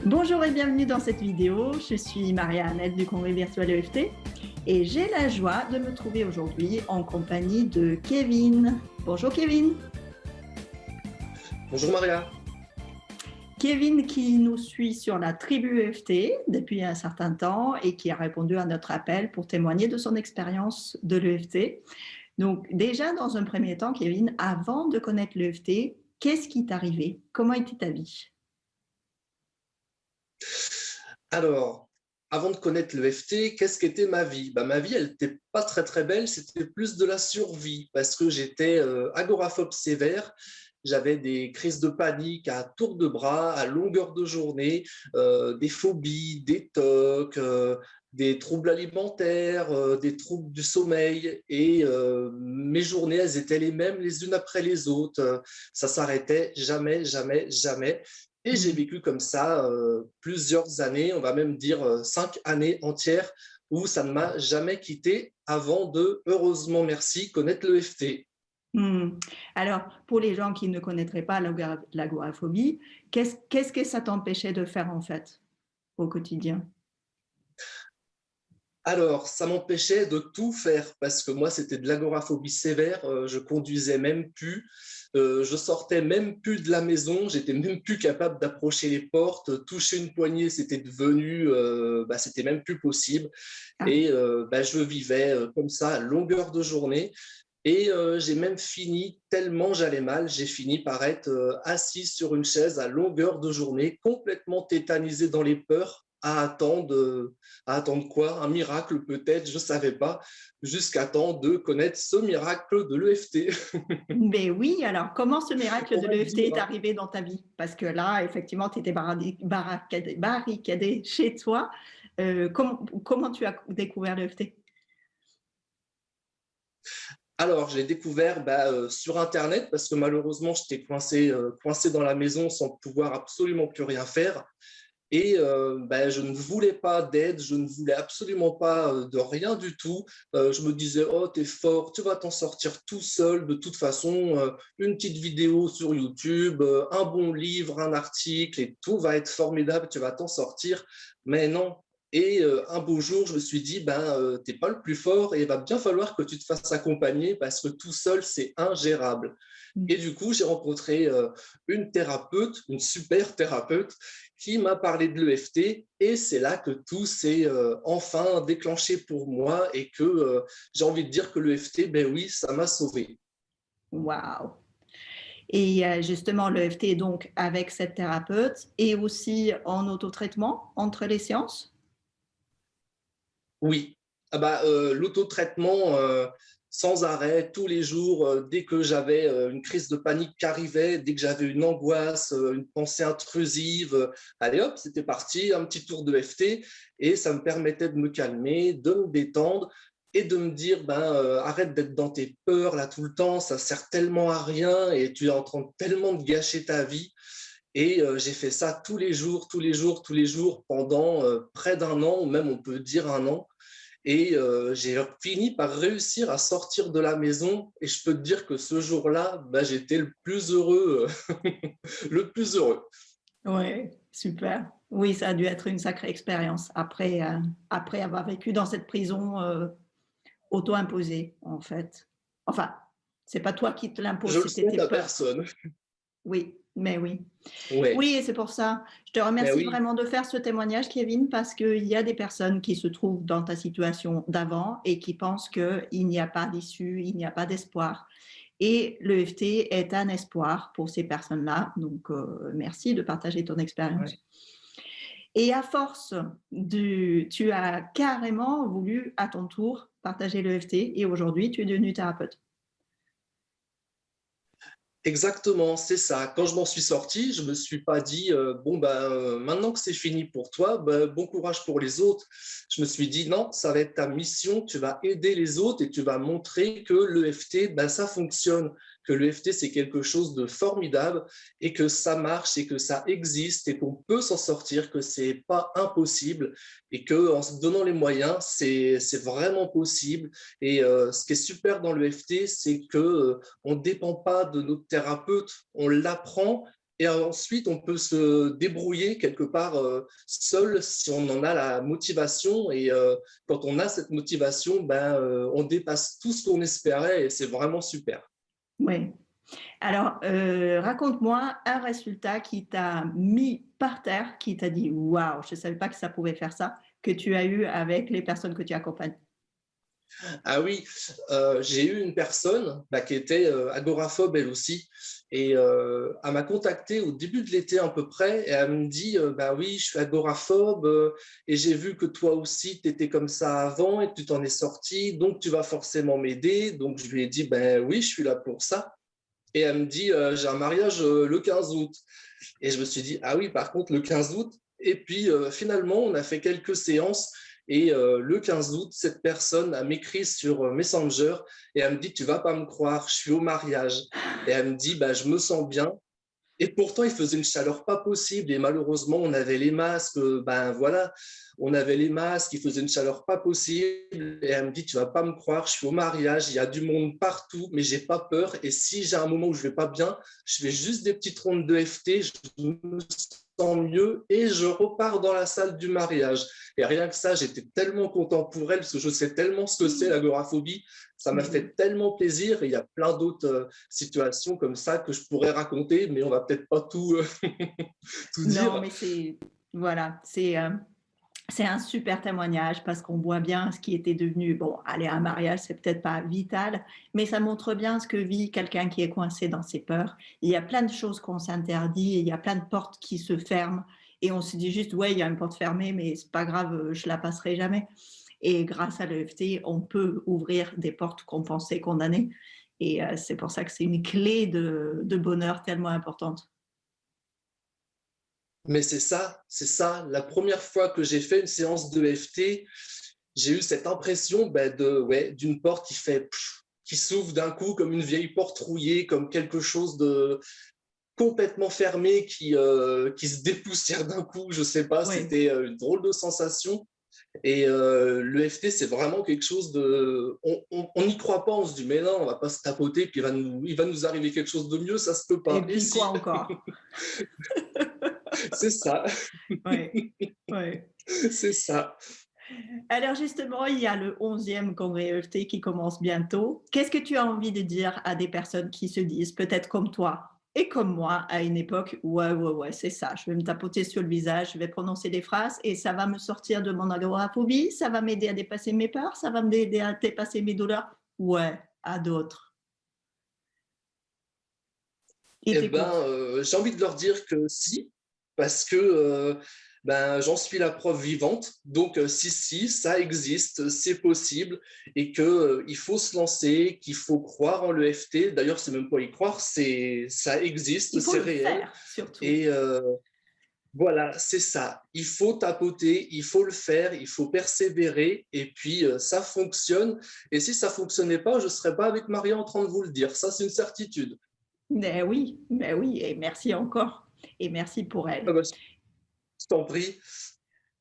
Bonjour et bienvenue dans cette vidéo. Je suis Maria-Annette du Congrès virtuel EFT et j'ai la joie de me trouver aujourd'hui en compagnie de Kevin. Bonjour Kevin. Bonjour Maria. Kevin qui nous suit sur la tribu EFT depuis un certain temps et qui a répondu à notre appel pour témoigner de son expérience de l'EFT. Donc déjà dans un premier temps, Kevin, avant de connaître l'EFT, qu'est-ce qui t'est arrivé? Comment était ta vie? Alors, avant de connaître l'EFT, qu'est-ce qu'était ma vie? Ma vie, elle n'était pas très très belle, c'était plus de la survie parce que j'étais agoraphobe sévère. J'avais des crises de panique à tour de bras, à longueur de journée, des phobies, des tocs, des troubles alimentaires, des troubles du sommeil. Et mes journées, elles étaient les mêmes les unes après les autres. Ça s'arrêtait jamais, jamais, jamais. Et j'ai vécu comme ça plusieurs années, on va même dire 5 années entières, où ça ne m'a jamais quitté avant de, heureusement merci, connaître l'EFT. Alors, pour les gens qui ne connaîtraient pas l'agoraphobie, qu'est-ce que ça t'empêchait de faire en fait au quotidien? Alors, ça m'empêchait de tout faire parce que moi, c'était de l'agoraphobie sévère. Je conduisais même plus, je sortais même plus de la maison. J'étais même plus capable d'approcher les portes. Toucher une poignée, c'était devenu, c'était même plus possible. Ah, Et je vivais comme ça à longueur de journée. Et j'ai même fini, tellement j'allais mal, j'ai fini par être assis sur une chaise à longueur de journée, complètement tétanisé dans les peurs, à attendre quoi? Un miracle peut-être, je ne savais pas, jusqu'à temps de connaître ce miracle de l'EFT. mais oui, alors comment ce miracle On de va l'EFT dire, est hein. arrivé dans ta vie? Parce que là, effectivement, tu étais barricadé chez toi. Comment tu as découvert l'EFT? Alors, je l'ai découvert sur Internet parce que malheureusement, j'étais coincé dans la maison sans pouvoir absolument plus rien faire. Et je ne voulais pas d'aide, je ne voulais absolument pas de rien du tout. Je me disais, oh, t'es fort, tu vas t'en sortir tout seul. De toute façon, une petite vidéo sur YouTube, un bon livre, un article, et tout va être formidable, tu vas t'en sortir. Mais non. Et un beau jour, je me suis dit, t'es pas le plus fort et il va bien falloir que tu te fasses accompagner parce que tout seul, c'est ingérable. Et du coup, j'ai rencontré une thérapeute, une super thérapeute, qui m'a parlé de l'EFT et c'est là que tout s'est enfin déclenché pour moi et que j'ai envie de dire que l'EFT, ben oui, ça m'a sauvé. Waouh! Et justement, l'EFT est donc avec cette thérapeute et aussi en autotraitement entre les séances? Oui, l'autotraitement sans arrêt, tous les jours, dès que j'avais une crise de panique qui arrivait, dès que j'avais une angoisse, une pensée intrusive, allez hop, c'était parti, un petit tour de FT et ça me permettait de me calmer, de me détendre et de me dire arrête d'être dans tes peurs là tout le temps, ça sert tellement à rien et tu es en train tellement de gâcher ta vie. Et j'ai fait ça tous les jours, tous les jours, tous les jours pendant près d'un an, ou même on peut dire un an. Et j'ai fini par réussir à sortir de la maison. Et je peux te dire que ce jour-là, j'étais le plus heureux, le plus heureux. Oui, super. Oui, ça a dû être une sacrée expérience après avoir vécu dans cette prison auto-imposée, en fait. Enfin, c'est pas toi qui te l'imposes, Je le c'était tes souhaite à peurs. personne. Oui, mais oui. Ouais, Oui, et c'est pour ça. Je te mais remercie oui, vraiment de faire ce témoignage, Kevin, parce qu'il y a des personnes qui se trouvent dans ta situation d'avant et qui pensent qu'il n'y a pas d'issue, il n'y a pas d'espoir. Et l'EFT est un espoir pour ces personnes-là. Donc, merci de partager ton ouais. expérience. Et à force tu as carrément voulu à ton tour partager l'EFT et aujourd'hui, tu es devenu thérapeute. Exactement, c'est ça. Quand je m'en suis sorti, je me suis pas dit maintenant que c'est fini pour toi, bon courage pour les autres. Je me suis dit non, ça va être ta mission, tu vas aider les autres et tu vas montrer que l'EFT, ça fonctionne, que l'EFT c'est quelque chose de formidable et que ça marche et que ça existe et qu'on peut s'en sortir, que c'est pas impossible et que en se donnant les moyens, c'est vraiment possible. Et ce qui est super dans l'EFT, c'est que on ne dépend pas de notre thérapeute, on l'apprend Et ensuite, on peut se débrouiller quelque part seul si on en a la motivation. Et quand on a cette motivation, on dépasse tout ce qu'on espérait et c'est vraiment super. Oui. Alors, raconte-moi un résultat qui t'a mis par terre, qui t'a dit: «Waouh, je ne savais pas que ça pouvait faire ça», que tu as eu avec les personnes que tu accompagnes. Ah oui, j'ai eu une personne qui était agoraphobe elle aussi. Et elle m'a contacté au début de l'été à peu près et elle me dit bah oui, je suis agoraphobe et j'ai vu que toi aussi tu étais comme ça avant et que tu t'en es sorti, donc tu vas forcément m'aider. Donc je lui ai dit ben oui, je suis là pour ça. Et elle me dit j'ai un mariage le 15 août. Et je me suis dit ah oui, par contre le 15 août. Et puis finalement, on a fait quelques séances. Et le 15 août, cette personne a m'écrit sur Messenger et elle me dit tu vas pas me croire, je suis au mariage. Et elle me dit bah, je me sens bien. Et pourtant, il faisait une chaleur pas possible. Et malheureusement, on avait les masques. Ben voilà, on avait les masques. Il faisait une chaleur pas possible. Et elle me dit, tu vas pas me croire, je suis au mariage. Il y a du monde partout, mais j'ai pas peur. Et si j'ai un moment où je vais pas bien, je fais juste des petites rondes de FT. Je me sens mieux et je repars dans la salle du mariage. Et rien que ça, j'étais tellement content pour elle parce que je sais tellement ce que c'est l'agoraphobie. Ça m'a fait tellement plaisir. Et il y a plein d'autres situations comme ça que je pourrais raconter, mais on va peut-être pas tout, tout Non, dire. mais voilà, c'est un super témoignage parce qu'on voit bien ce qui était devenu, bon, aller à un mariage, c'est peut-être pas vital, mais ça montre bien ce que vit quelqu'un qui est coincé dans ses peurs. Il y a plein de choses qu'on s'interdit, il y a plein de portes qui se ferment et on se dit juste, ouais, il y a une porte fermée, mais c'est pas grave, je la passerai jamais. Et grâce à l'EFT, on peut ouvrir des portes qu'on pensait condamnées. Et c'est pour ça que c'est une clé de bonheur tellement importante. Mais c'est ça, c'est ça. La première fois que j'ai fait une séance de FT, j'ai eu cette impression d'une porte qui s'ouvre d'un coup comme une vieille porte rouillée, comme quelque chose de complètement fermé qui se dépoussière d'un coup. Je sais pas, Oui. c'était une drôle de sensation. Et l'EFT, c'est vraiment quelque chose de. On n'y croit pas, on se dit, mais non, on va pas se tapoter, puis il va nous arriver quelque chose de mieux, ça se peut Et pas. Et puis quoi si, encore? c'est ça, Oui, oui. c'est ça. Alors justement, il y a le 11e congrès EFT qui commence bientôt. Qu'est-ce que tu as envie de dire à des personnes qui se disent, peut-être comme toi et comme moi, à une époque, ouais, ouais, ouais, c'est ça, je vais me tapoter sur le visage, je vais prononcer des phrases et ça va me sortir de mon agoraphobie, ça va m'aider à dépasser mes peurs, ça va m'aider à dépasser mes douleurs. Ouais, à d'autres. Ils Eh ben, t'écoutent. j'ai envie de leur dire que si, parce que j'en suis la preuve vivante. Donc, si, ça existe, c'est possible, et que il faut se lancer, qu'il faut croire en l'EFT. D'ailleurs, c'est même pas y croire, ça existe, Il faut c'est le réel. faire, surtout. Et voilà, c'est ça. Il faut tapoter, il faut le faire, il faut persévérer, et puis ça fonctionne. Et si ça fonctionnait pas, je ne serais pas avec Maria en train de vous le dire. Ça, c'est une certitude. Mais oui, et merci encore. Et merci pour Ah elle. bah, je t'en prie.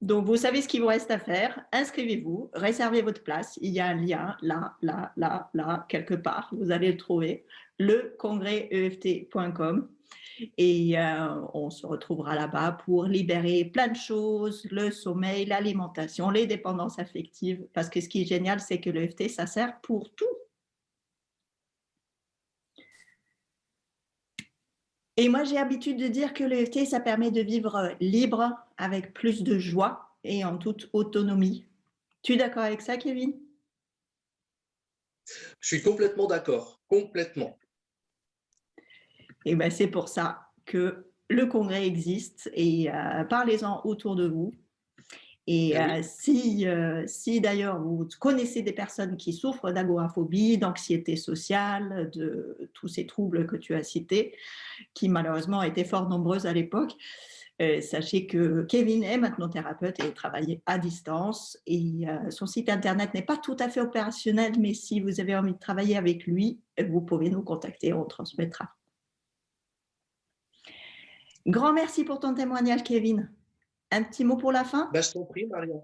Donc, vous savez ce qu'il vous reste à faire. Inscrivez-vous, réservez votre place. Il y a un lien là, quelque part. Vous allez le trouver. Lecongreseft.com. Et on se retrouvera là-bas pour libérer plein de choses, le sommeil, l'alimentation, les dépendances affectives. Parce que ce qui est génial, c'est que l'EFT, ça sert pour tout. Et moi, j'ai l'habitude de dire que l'EFT, ça permet de vivre libre, avec plus de joie et en toute autonomie. Tu es d'accord avec ça, Kevin? Je suis complètement d'accord, complètement. Et ben, c'est pour ça que le congrès existe et parlez-en autour de vous. Et Eh oui. si d'ailleurs vous connaissez des personnes qui souffrent d'agoraphobie, d'anxiété sociale, de tous ces troubles que tu as cités, qui malheureusement étaient fort nombreuses à l'époque, sachez que Kevin est maintenant thérapeute et travaille à distance. Et son site internet n'est pas tout à fait opérationnel, mais si vous avez envie de travailler avec lui, vous pouvez nous contacter, on transmettra. Grand merci pour ton témoignage, Kevin. Un petit mot pour la fin? Je t'en prie, Maria.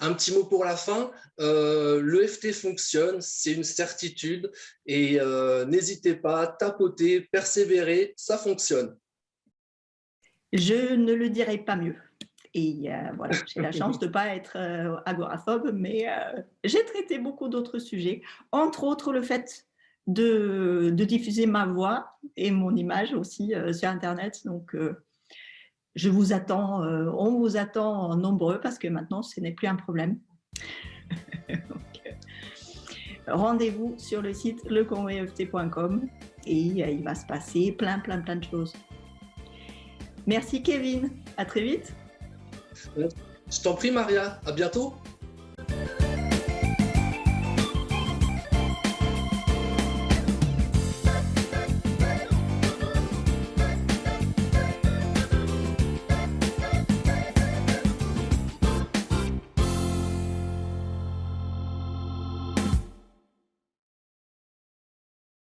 Un petit mot pour la fin. L'EFT fonctionne, c'est une certitude. Et n'hésitez pas, tapotez, persévérez, ça fonctionne. Je ne le dirai pas mieux. Et voilà, j'ai la chance de ne pas être agoraphobe, mais j'ai traité beaucoup d'autres sujets, entre autres le fait de diffuser ma voix et mon image aussi sur Internet. Donc, je vous attends, on vous attend nombreux parce que maintenant, ce n'est plus un problème. Donc, rendez-vous sur le site leconvoyeft.com et il va se passer plein de choses. Merci Kevin, à très vite. Je t'en prie Maria, à bientôt.